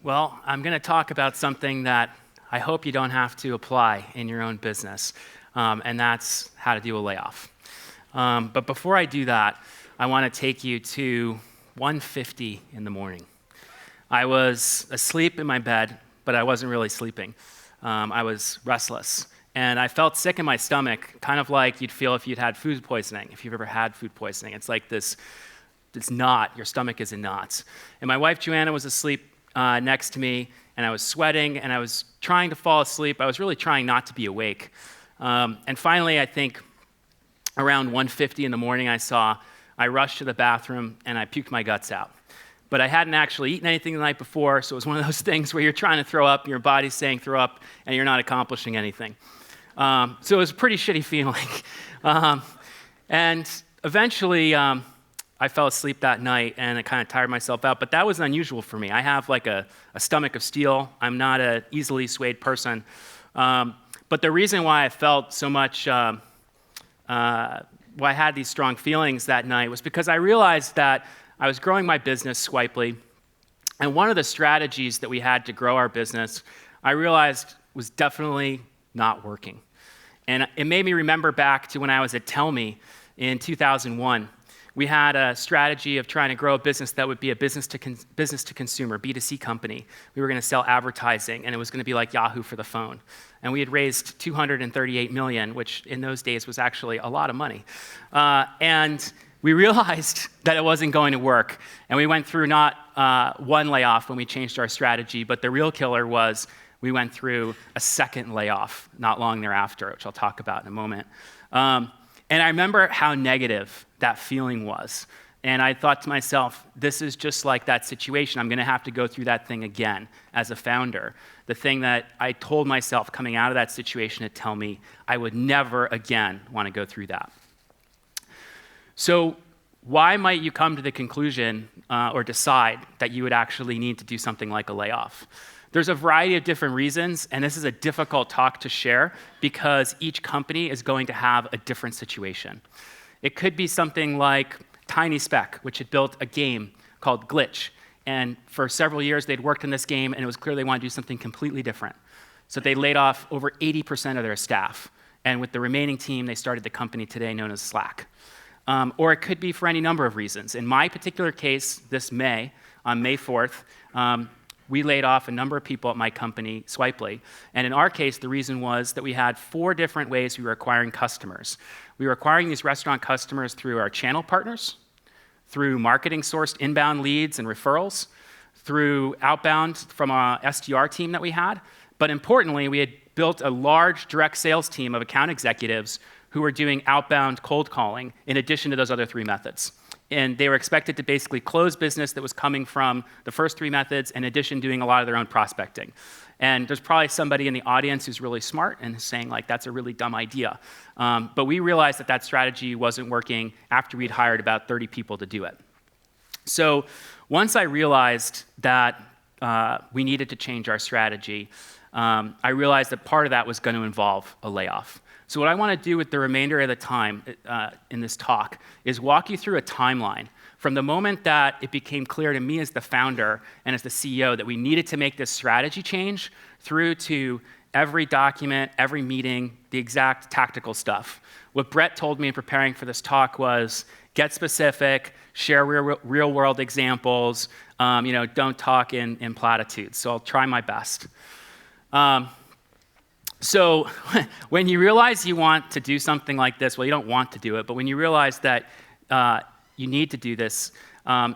Well, I'm going to talk about something that I hope you don't have to apply in your own business, and that's how to do a layoff. But before I do that, I want to take you to 1:50 in the morning. I was asleep in my bed, but I wasn't really sleeping. I was restless, and I felt sick in my stomach, kind of like you'd feel if you'd had food poisoning, if you've ever had food poisoning. It's like this knot, your stomach is in knots. And my wife, Joanna, was asleep next to me, and I was sweating, and I was trying to fall asleep. I was really trying not to be awake. And finally, I think around 1:50 in the morning, I rushed to the bathroom, and I puked my guts out. But I hadn't actually eaten anything the night before, so it was one of those things where you're trying to throw up, your body's saying throw up, and you're not accomplishing anything. So it was a pretty shitty feeling. And eventually, I fell asleep that night, and I kind of tired myself out, but that was unusual for me. I have like a stomach of steel. I'm not an easily swayed person. But the reason why I felt so much, why I had these strong feelings that night was because I realized that I was growing my business, Swipely, and one of the strategies that we had to grow our business, I realized was definitely not working. And it made me remember back to when I was at Tellme in 2001. We had a strategy of trying to grow a business that would be a business to consumer, B2C company. We were going to sell advertising, and it was going to be like Yahoo for the phone. And we had raised $238 million, which in those days was actually a lot of money. And we realized that it wasn't going to work. And we went through not one layoff when we changed our strategy, but the real killer was we went through a second layoff not long thereafter, which I'll talk about in a moment. And I remember how negative that feeling was. And I thought to myself, this is just like that situation. I'm going to have to go through that thing again as a founder. The thing that I told myself coming out of that situation to tell me I would never again want to go through that. So why might you come to the conclusion or decide that you would actually need to do something like a layoff? There's a variety of different reasons, and this is a difficult talk to share because each company is going to have a different situation. It could be something like Tiny Speck, which had built a game called Glitch, and for several years they'd worked in this game, and it was clear they wanted to do something completely different. So they laid off over 80% of their staff, and with the remaining team, they started the company today known as Slack. Or it could be for any number of reasons. In my particular case, this May, on May 4th, we laid off a number of people at my company, Swipely. And in our case, the reason was that we had 4 different ways we were acquiring customers. We were acquiring these restaurant customers through our channel partners, through marketing-sourced inbound leads and referrals, through outbound from our SDR team that we had. But importantly, we had built a large direct sales team of account executives who were doing outbound cold calling in addition to those other 3 methods. And they were expected to basically close business that was coming from the first 3 methods, in addition doing a lot of their own prospecting. And there's probably somebody in the audience who's really smart and is saying, like, that's a really dumb idea. But we realized that that strategy wasn't working after we'd hired about 30 people to do it. So once I realized that we needed to change our strategy, I realized that part of that was going to involve a layoff. So what I want to do with the remainder of the time in this talk is walk you through a timeline from the moment that it became clear to me as the founder and as the CEO that we needed to make this strategy change through to every document, every meeting, the exact tactical stuff. What Brett told me in preparing for this talk was get specific, share real-world examples, don't talk in platitudes. So I'll try my best. So when you realize you want to do something like this, well, you don't want to do it, but when you realize that you need to do this,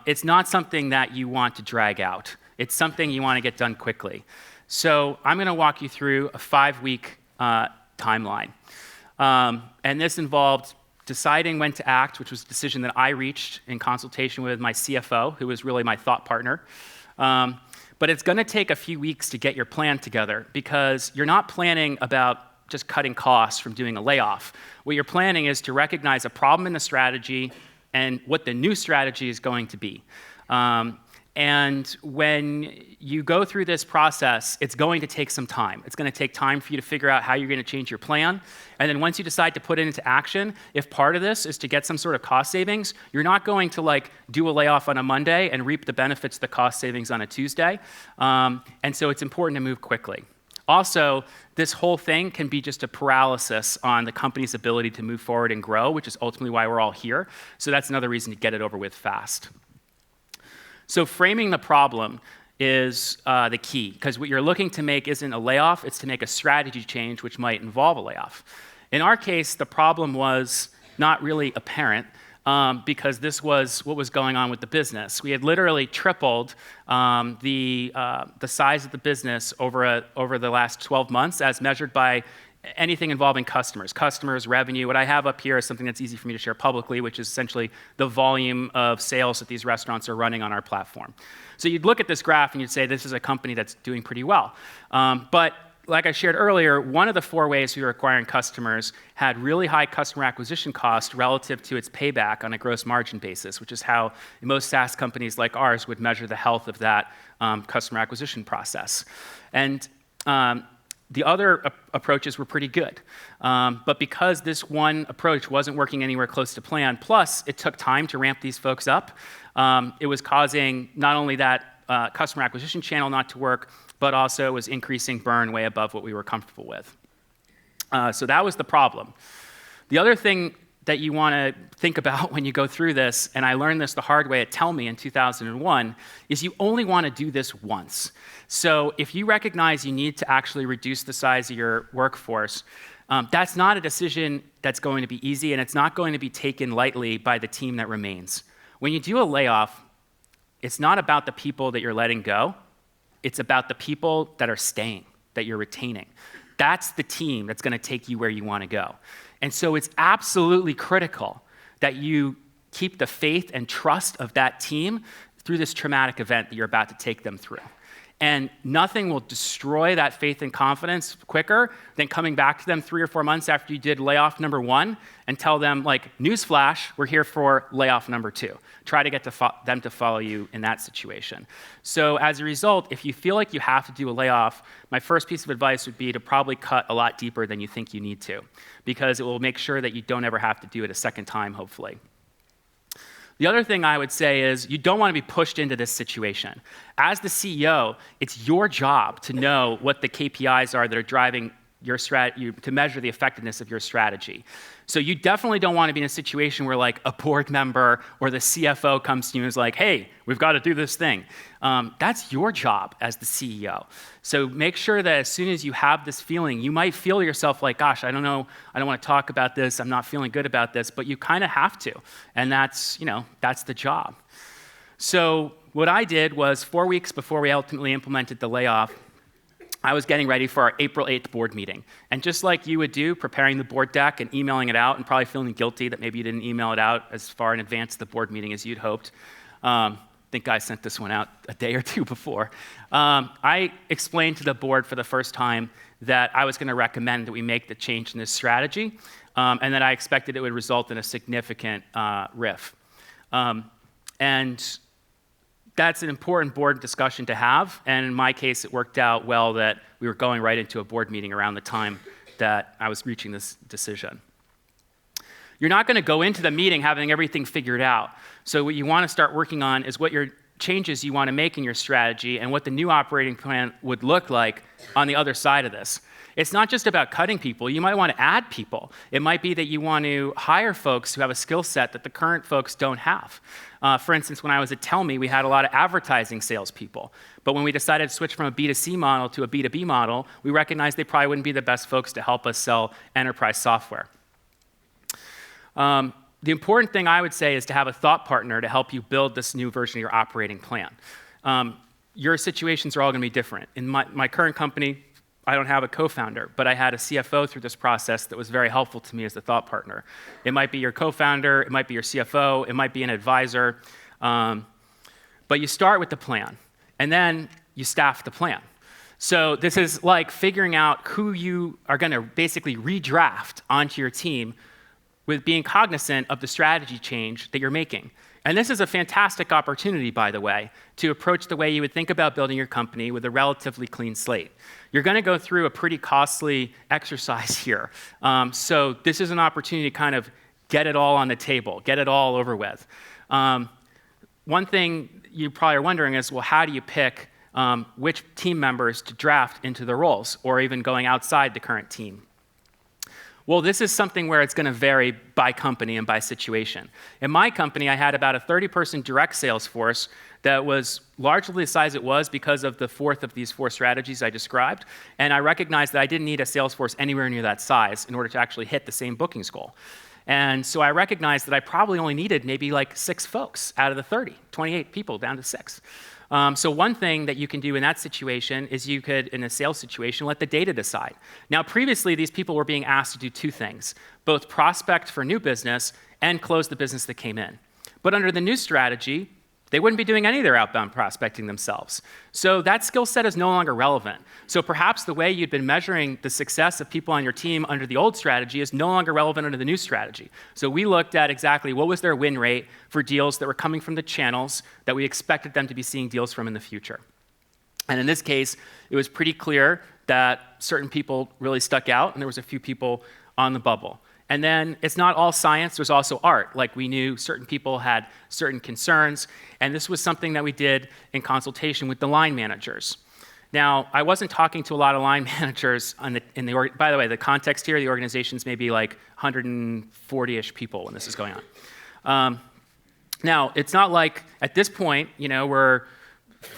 it's not something that you want to drag out. It's something you want to get done quickly. So I'm going to walk you through a 5-week timeline. And this involved deciding when to act, which was a decision that I reached in consultation with my CFO, who was really my thought partner. But it's going to take a few weeks to get your plan together because you're not planning about just cutting costs from doing a layoff. What you're planning is to recognize a problem in the strategy and what the new strategy is going to be. And when you go through this process, it's going to take some time. It's going to take time for you to figure out how you're going to change your plan. And then once you decide to put it into action, if part of this is to get some sort of cost savings, you're not going to like do a layoff on a Monday and reap the benefits of the cost savings on a Tuesday. And so it's important to move quickly. Also, this whole thing can be just a paralysis on the company's ability to move forward and grow, which is ultimately why we're all here. So that's another reason to get it over with fast. So framing the problem is the key, because what you're looking to make isn't a layoff, it's to make a strategy change which might involve a layoff. In our case, the problem was not really apparent because this was what was going on with the business. We had literally tripled the size of the business over the last 12 months as measured by anything involving customers, revenue. What I have up here is something that's easy for me to share publicly, which is essentially the volume of sales that these restaurants are running on our platform. So you'd look at this graph and you'd say, this is a company that's doing pretty well. But like I shared earlier, one of the 4 ways we were acquiring customers had really high customer acquisition cost relative to its payback on a gross margin basis, which is how most SaaS companies like ours would measure the health of that customer acquisition process. And the other approaches were pretty good. But because this one approach wasn't working anywhere close to plan, plus it took time to ramp these folks up, it was causing not only that customer acquisition channel not to work, but also was increasing burn way above what we were comfortable with. So that was the problem. The other thing that you want to think about when you go through this, and I learned this the hard way at Tell Me in 2001, is you only want to do this once. So if you recognize you need to actually reduce the size of your workforce, that's not a decision that's going to be easy, and it's not going to be taken lightly by the team that remains. When you do a layoff, it's not about the people that you're letting go. It's about the people that are staying, that you're retaining. That's the team that's going to take you where you want to go. And so it's absolutely critical that you keep the faith and trust of that team through this traumatic event that you're about to take them through. And nothing will destroy that faith and confidence quicker than coming back to them 3 or 4 months after you did layoff number 1 and tell them, like, newsflash, we're here for layoff number 2. Try to get them to follow you in that situation. So as a result, if you feel like you have to do a layoff, my first piece of advice would be to probably cut a lot deeper than you think you need to, because it will make sure that you don't ever have to do it a second time, hopefully. The other thing I would say is you don't want to be pushed into this situation. As the CEO, it's your job to know what the KPIs are that are driving your strategy, to measure the effectiveness of your strategy. So you definitely don't want to be in a situation where like a board member or the CFO comes to you and is like, hey, we've got to do this thing. That's your job as the CEO. So make sure that as soon as you have this feeling, you might feel yourself like, gosh, I don't know, I don't want to talk about this, I'm not feeling good about this, but you kind of have to. And that's the job. So what I did was 4 weeks before we ultimately implemented the layoff, I was getting ready for our April 8th board meeting. And just like you would do, preparing the board deck and emailing it out and probably feeling guilty that maybe you didn't email it out as far in advance of the board meeting as you'd hoped. I think I sent this one out a day or 2 before. I explained to the board for the first time that I was going to recommend that we make the change in this strategy, and that I expected it would result in a significant RIF. And that's an important board discussion to have, and in my case, it worked out well that we were going right into a board meeting around the time that I was reaching this decision. You're not going to go into the meeting having everything figured out. So what you want to start working on is what your changes you want to make in your strategy and what the new operating plan would look like on the other side of this. It's not just about cutting people. You might want to add people. It might be that you want to hire folks who have a skill set that the current folks don't have. For instance, when I was at Tell Me, we had a lot of advertising salespeople. But when we decided to switch from a B2C model to a B2B model, we recognized they probably wouldn't be the best folks to help us sell enterprise software. The important thing I would say is to have a thought partner to help you build this new version of your operating plan. Your situations are all going to be different. In my current company, I don't have a co-founder, but I had a CFO through this process that was very helpful to me as the thought partner. It might be your co-founder, it might be your CFO, it might be an advisor, but you start with the plan, and then you staff the plan. So this is like figuring out who you are going to basically redraft onto your team with being cognizant of the strategy change that you're making. And this is a fantastic opportunity, by the way, to approach the way you would think about building your company with a relatively clean slate. You're going to go through a pretty costly exercise here. So this is an opportunity to kind of get it all on the table, get it all over with. One thing you probably are wondering is, well, how do you pick which team members to draft into the roles, or even going outside the current team? Well, this is something where it's going to vary by company and by situation. In my company, I had about a 30-person direct sales force that was largely the size it was because of the fourth of these 4 strategies I described. And I recognized that I didn't need a sales force anywhere near that size in order to actually hit the same bookings goal. And so I recognized that I probably only needed maybe like 6 folks out of the 30, 28 people down to 6. So one thing that you can do in that situation is you could, in a sales situation, let the data decide. Now, previously, these people were being asked to do 2 things, both prospect for new business and close the business that came in. But under the new strategy, they wouldn't be doing any of their outbound prospecting themselves. So that skill set is no longer relevant. So perhaps the way you'd been measuring the success of people on your team under the old strategy is no longer relevant under the new strategy. So we looked at exactly what was their win rate for deals that were coming from the channels that we expected them to be seeing deals from in the future. And in this case, it was pretty clear that certain people really stuck out, and there was a few people on the bubble. And then it's not all science, there's also art. Like, we knew certain people had certain concerns, and this was something that we did in consultation with the line managers. Now, I wasn't talking to a lot of line managers by the way, the context here, the organization's maybe like 140-ish people when this is going on. Now, it's not like at this point, we're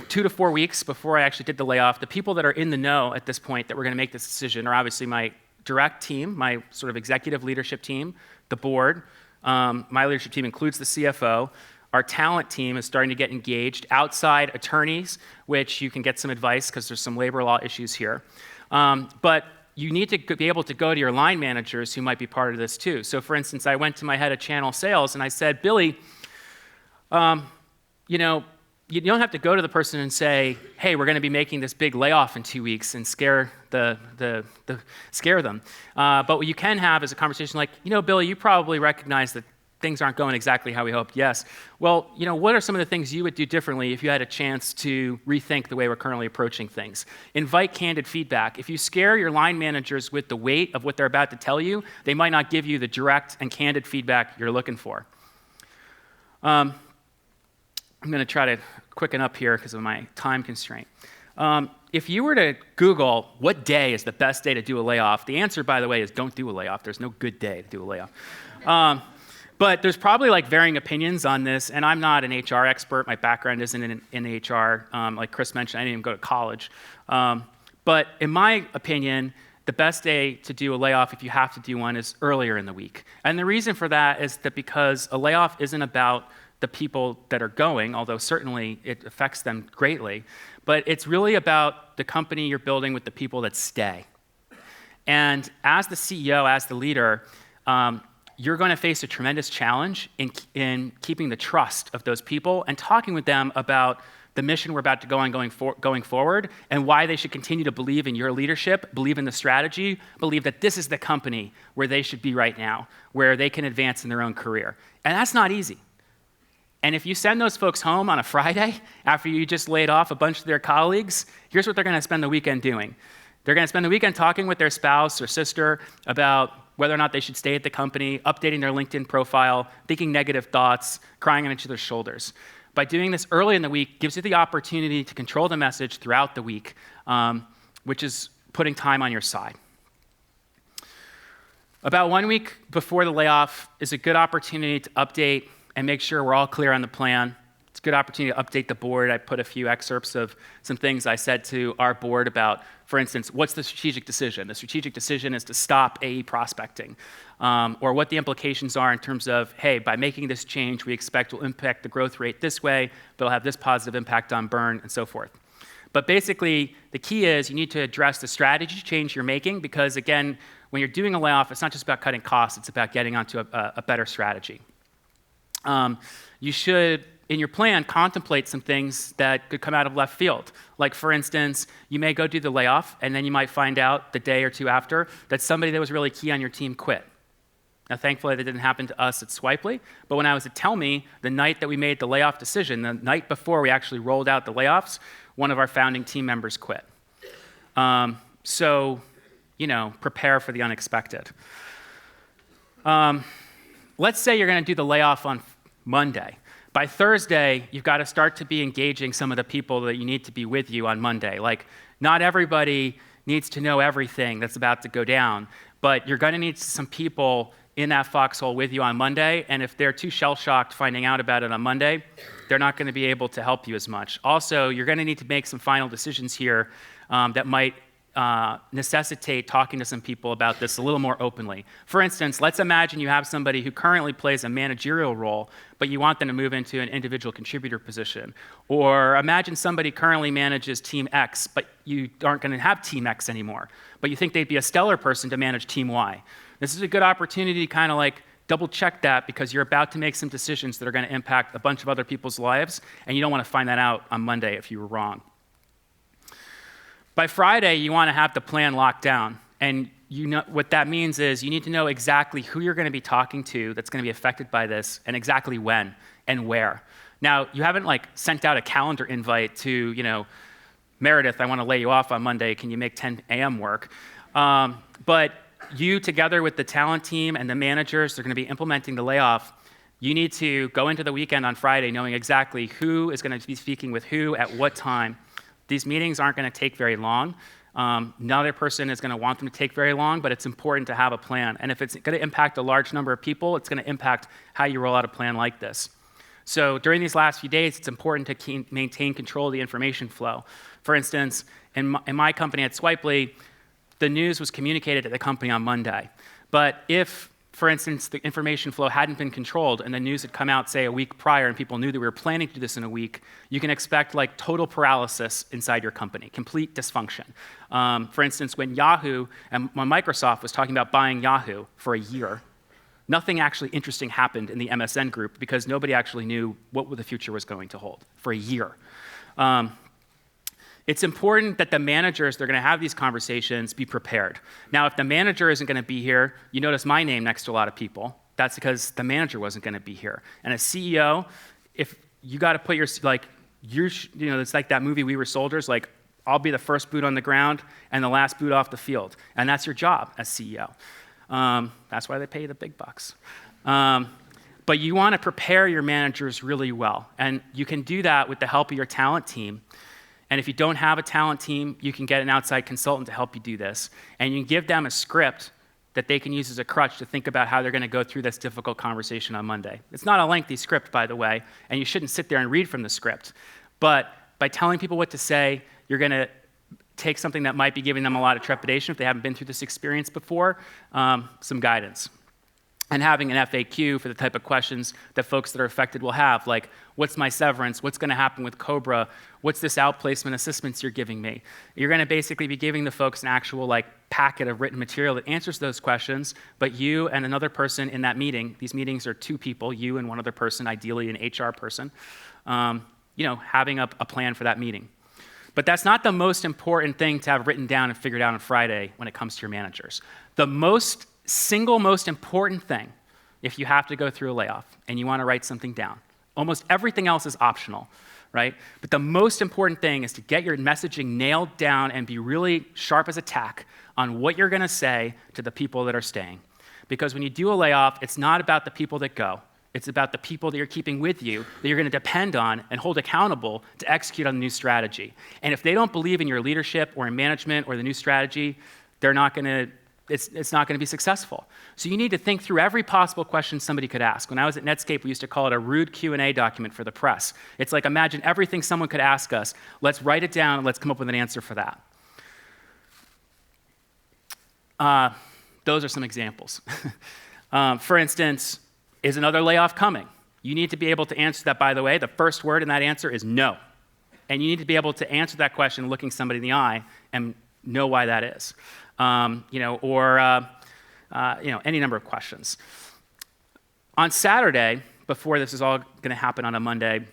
2 to 4 weeks before I actually did the layoff. The people that are in the know at this point that we're going to make this decision are obviously my direct team, my sort of executive leadership team, the board. My leadership team includes the CFO. Our talent team is starting to get engaged. Outside attorneys, which you can get some advice because there's some labor law issues here. But you need to be able to go to your line managers who might be part of this too. So for instance, I went to my head of channel sales and I said, Billy, you don't have to go to the person and say, hey, we're going to be making this big layoff in 2 weeks and scare them. But what you can have is a conversation like, Billy, you probably recognize that things aren't going exactly how we hoped. Yes. Well, what are some of the things you would do differently if you had a chance to rethink the way we're currently approaching things? Invite candid feedback. If you scare your line managers with the weight of what they're about to tell you, they might not give you the direct and candid feedback you're looking for. I'm going to try to quicken up here because of my time constraint. If you were to Google what day is the best day to do a layoff, the answer, by the way, is don't do a layoff. There's no good day to do a layoff. But there's probably like varying opinions on this, and I'm not an HR expert. My background isn't in HR. Like Chris mentioned, I didn't even go to college. But in my opinion, the best day to do a layoff, if you have to do one, is earlier in the week. And the reason for that is that because a layoff isn't about the people that are going, although certainly it affects them greatly, but it's really about the company you're building with the people that stay. And as the CEO, as the leader, you're going to face a tremendous challenge in keeping the trust of those people and talking with them about the mission we're about to go on going forward and why they should continue to believe in your leadership, believe in the strategy, believe that this is the company where they should be right now, where they can advance in their own career. And that's not easy. And if you send those folks home on a Friday after you just laid off a bunch of their colleagues, here's what they're going to spend the weekend doing. They're going to spend the weekend talking with their spouse or sister about whether or not they should stay at the company, updating their LinkedIn profile, thinking negative thoughts, crying on each other's shoulders. By doing this early in the week gives you the opportunity to control the message throughout the week, which is putting time on your side. About 1 week before the layoff is a good opportunity to update and make sure we're all clear on the plan. It's a good opportunity to update the board. I put a few excerpts of some things I said to our board about, for instance, what's the strategic decision? The strategic decision is to stop AE prospecting, or what the implications are in terms of, hey, by making this change, we expect will impact the growth rate this way, but it'll have this positive impact on burn, and so forth. But basically, the key is you need to address the strategy change you're making because, again, when you're doing a layoff, it's not just about cutting costs, it's about getting onto a better strategy. You should, in your plan, contemplate some things that could come out of left field. Like, for instance, you may go do the layoff, and then you might find out the day or two after that somebody that was really key on your team quit. Now, thankfully, that didn't happen to us at Swipely, but when I was at Tell Me, the night that we made the layoff decision, the night before we actually rolled out the layoffs, one of our founding team members quit. So, prepare for the unexpected. Let's say you're going to do the layoff on Monday. By Thursday, you've got to start to be engaging some of the people that you need to be with you on Monday. Like, not everybody needs to know everything that's about to go down, but you're going to need some people in that foxhole with you on Monday, and if they're too shell-shocked finding out about it on Monday, they're not going to be able to help you as much. Also, you're going to need to make some final decisions here that might necessitate talking to some people about this a little more openly. For instance, let's imagine you have somebody who currently plays a managerial role, but you want them to move into an individual contributor position. Or imagine somebody currently manages Team X, but you aren't going to have Team X anymore, but you think they'd be a stellar person to manage Team Y. This is a good opportunity to kind of like double check that, because you're about to make some decisions that are going to impact a bunch of other people's lives, and you don't want to find that out on Monday if you were wrong. By Friday, you want to have the plan locked down, and what that means is you need to know exactly who you're going to be talking to that's going to be affected by this, and exactly when and where. Now, you haven't sent out a calendar invite to, Meredith, I want to lay you off on Monday. Can you make 10 a.m. work? But you, together with the talent team and the managers, they're going to be implementing the layoff. You need to go into the weekend on Friday knowing exactly who is going to be speaking with who at what time. These meetings aren't going to take very long. Neither person is going to want them to take very long, but it's important to have a plan. And if it's going to impact a large number of people, it's going to impact how you roll out a plan like this. So during these last few days, it's important to maintain control of the information flow. For instance, in my company at Swipely, the news was communicated to the company on Monday. But if, for instance, the information flow hadn't been controlled and the news had come out, say, a week prior, and people knew that we were planning to do this in a week, you can expect total paralysis inside your company, complete dysfunction. For instance, when Yahoo and when Microsoft was talking about buying Yahoo for a year, nothing actually interesting happened in the MSN group because nobody actually knew what the future was going to hold for a year. It's important that the managers that are going to have these conversations be prepared. Now, if the manager isn't going to be here, you notice my name next to a lot of people. That's because the manager wasn't going to be here. And as CEO, if you got to put it's like that movie We Were Soldiers. I'll be the first boot on the ground and the last boot off the field, and that's your job as CEO. That's why they pay you the big bucks. But you want to prepare your managers really well, and you can do that with the help of your talent team. And if you don't have a talent team, you can get an outside consultant to help you do this. And you can give them a script that they can use as a crutch to think about how they're going to go through this difficult conversation on Monday. It's not a lengthy script, by the way, and you shouldn't sit there and read from the script. But by telling people what to say, you're going to take something that might be giving them a lot of trepidation if they haven't been through this experience before, some guidance. And having an FAQ for the type of questions that folks that are affected will have, like, what's my severance? What's going to happen with Cobra? What's this outplacement assistance you're giving me? You're going to basically be giving the folks an actual packet of written material that answers those questions, but you and another person in that meeting, these meetings are two people, you and one other person, ideally an HR person, having a plan for that meeting. But that's not the most important thing to have written down and figured out on Friday when it comes to your managers. The single most important thing, if you have to go through a layoff and you want to write something down, almost everything else is optional, right? But the most important thing is to get your messaging nailed down and be really sharp as a tack on what you're going to say to the people that are staying. Because when you do a layoff, it's not about the people that go. It's about the people that you're keeping with you, that you're going to depend on and hold accountable to execute on the new strategy. And if they don't believe in your leadership or in management or the new strategy, it's not going to be successful. So you need to think through every possible question somebody could ask. When I was at Netscape, we used to call it a rude Q&A document for the press. It's like, imagine everything someone could ask us. Let's write it down and let's come up with an answer for that. Those are some examples. For instance, is another layoff coming? You need to be able to answer that, by the way. The first word in that answer is no. And you need to be able to answer that question looking somebody in the eye and know why that is. Any number of questions. On Saturday, before this is all going to happen on a Monday,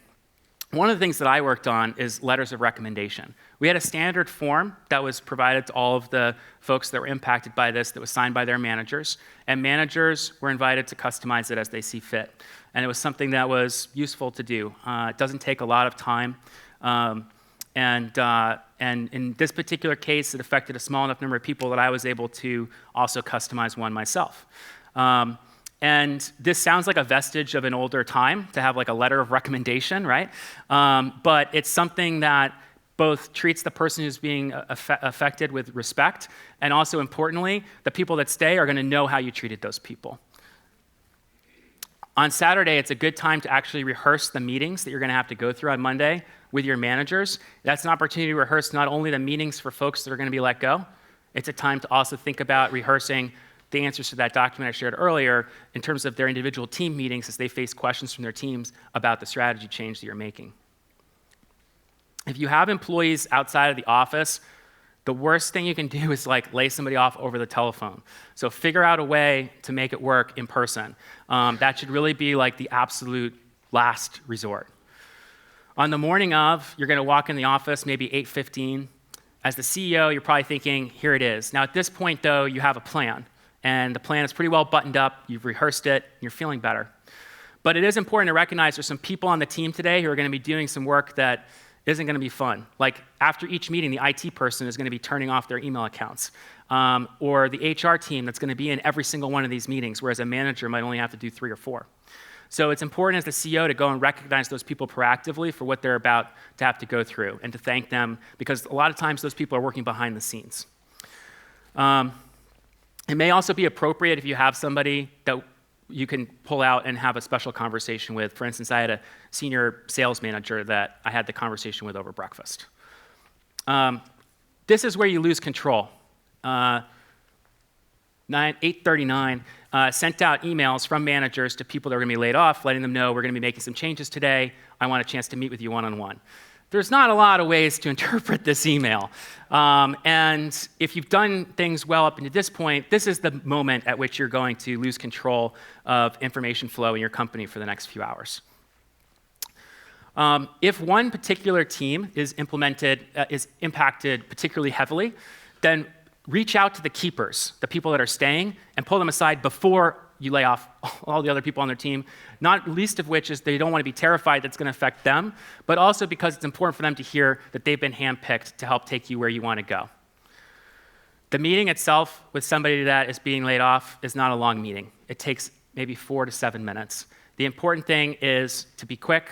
One of the things that I worked on is letters of recommendation. We had a standard form that was provided to all of the folks that were impacted by this that was signed by their managers, and managers were invited to customize it as they see fit. And it was something that was useful to do. It doesn't take a lot of time. And in this particular case, it affected a small enough number of people that I was able to also customize one myself. And this sounds like a vestige of an older time to have like a letter of recommendation, right? But it's something that both treats the person who's being affected with respect, and also importantly, the people that stay are going to know how you treated those people. On Saturday, it's a good time to actually rehearse the meetings that you're going to have to go through on Monday with your managers. That's an opportunity to rehearse not only the meetings for folks that are going to be let go, it's a time to also think about rehearsing the answers to that document I shared earlier in terms of their individual team meetings as they face questions from their teams about the strategy change that you're making. If you have employees outside of the office, the worst thing you can do is like lay somebody off over the telephone. So figure out a way to make it work in person. That should really be like the absolute last resort. On the morning of, you're gonna walk in the office, maybe 8:15. As the CEO, you're probably thinking, here it is. Now at this point though, you have a plan. And the plan is pretty well buttoned up, you've rehearsed it, you're feeling better. But it is important to recognize there's some people on the team today who are gonna be doing some work that isn't gonna be fun. Like after each meeting, the IT person is gonna be turning off their email accounts. Or the HR team that's gonna be in every single one of these meetings, whereas a manager might only have to do 3 or 4. So it's important as the CEO to go and recognize those people proactively for what they're about to have to go through and to thank them, because a lot of times those people are working behind the scenes. It may also be appropriate if you have somebody that you can pull out and have a special conversation with. For instance, I had a senior sales manager that I had the conversation with over breakfast. This is where you lose control. 8:39 sent out emails from managers to people that are going to be laid off, letting them know we're going to be making some changes today. I want a chance to meet with you one-on-one. There's not a lot of ways to interpret this email. And if you've done things well up until this point, this is the moment at which you're going to lose control of information flow in your company for the next few hours. If one particular team is impacted particularly heavily, then reach out to the keepers, the people that are staying, and pull them aside before you lay off all the other people on their team, not least of which is they don't want to be terrified that's going to affect them, but also because it's important for them to hear that they've been handpicked to help take you where you want to go. The meeting itself with somebody that is being laid off is not a long meeting. It takes maybe 4 to 7 minutes. The important thing is to be quick,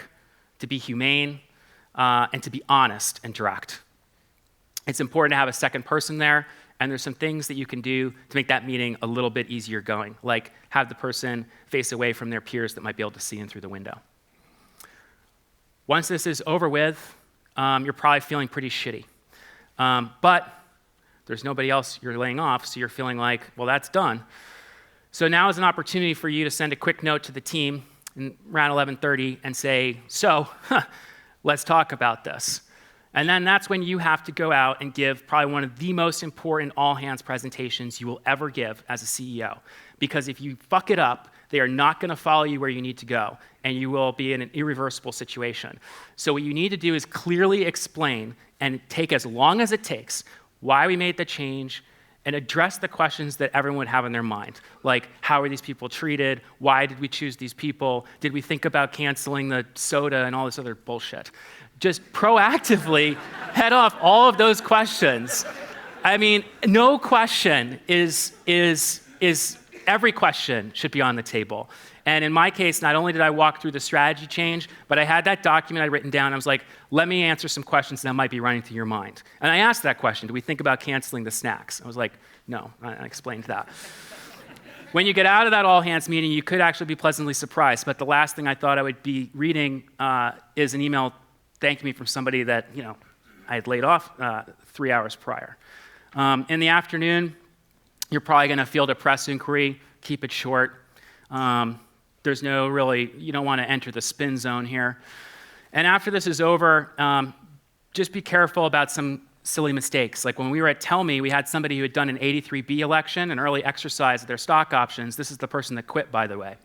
to be humane, and to be honest and direct. It's important to have a second person there, and there's some things that you can do to make that meeting a little bit easier going, like have the person face away from their peers that might be able to see in through the window. Once this is over with, you're probably feeling pretty shitty. But there's nobody else you're laying off, so you're feeling like, well, that's done. So now is an opportunity for you to send a quick note to the team around 11:30 and say, so, let's talk about this. And then that's when you have to go out and give probably one of the most important all-hands presentations you will ever give as a CEO. Because if you fuck it up, they are not going to follow you where you need to go, and you will be in an irreversible situation. So what you need to do is clearly explain, and take as long as it takes, why we made the change, and address the questions that everyone would have in their mind. Like, how are these people treated? Why did we choose these people? Did we think about canceling the soda and all this other bullshit? Just proactively head off all of those questions. I mean, no question is every question should be on the table. And in my case, not only did I walk through the strategy change, but I had that document I'd written down. I was like, let me answer some questions that might be running through your mind. And I asked that question, do we think about canceling the snacks? I was like, no, I explained that. When you get out of that all-hands meeting, you could actually be pleasantly surprised. But the last thing I thought I would be reading is an email thanking me from somebody that I had laid off 3 hours prior. In the afternoon, you're probably going to field a press inquiry. Keep it short. There's no really, you don't want to enter the spin zone here. And after this is over, just be careful about some silly mistakes. Like when we were at Tell Me, we had somebody who had done an 83B election, an early exercise of their stock options. This is the person that quit, by the way.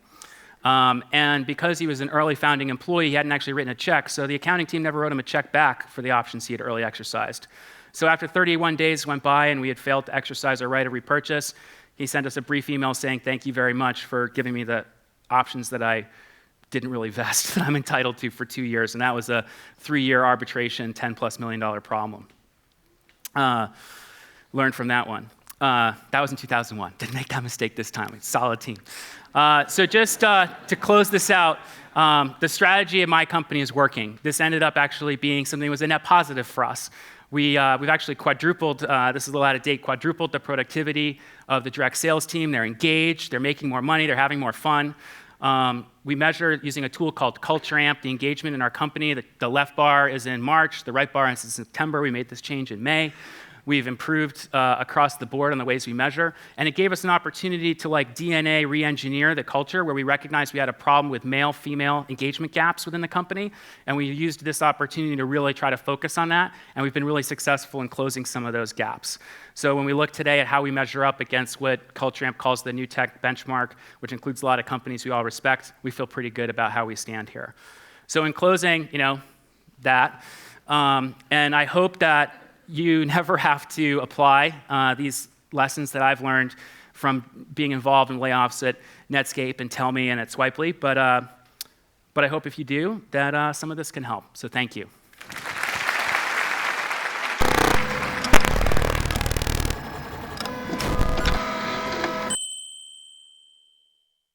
And because he was an early founding employee, he hadn't actually written a check, so the accounting team never wrote him a check back for the options he had early exercised. So after 31 days went by and we had failed to exercise our right of repurchase, he sent us a brief email saying, "Thank you very much for giving me the options that I didn't really vest that I'm entitled to for 2 years." And that was a 3-year arbitration, $10+ million problem. Learned from that one. That was in 2001. Didn't make that mistake this time. Solid team. So just to close this out, the strategy of my company is working. This ended up actually being something that was a net positive for us. We've actually quadrupled, this is a little out of date, quadrupled the productivity of the direct sales team. They're engaged, they're making more money, they're having more fun. We measure using a tool called Culture Amp the engagement in our company. The left bar is in March, the right bar is in September. We made this change in May. We've improved across the board on the ways we measure, and it gave us an opportunity to DNA re-engineer the culture where we recognized we had a problem with male-female engagement gaps within the company, and we used this opportunity to really try to focus on that, and we've been really successful in closing some of those gaps. So when we look today at how we measure up against what Culture Amp calls the new tech benchmark, which includes a lot of companies we all respect, we feel pretty good about how we stand here. So in closing, that, and I hope that you never have to apply these lessons that I've learned from being involved in layoffs at Netscape and Tell Me and at Swipely, but I hope if you do, that some of this can help. So thank you.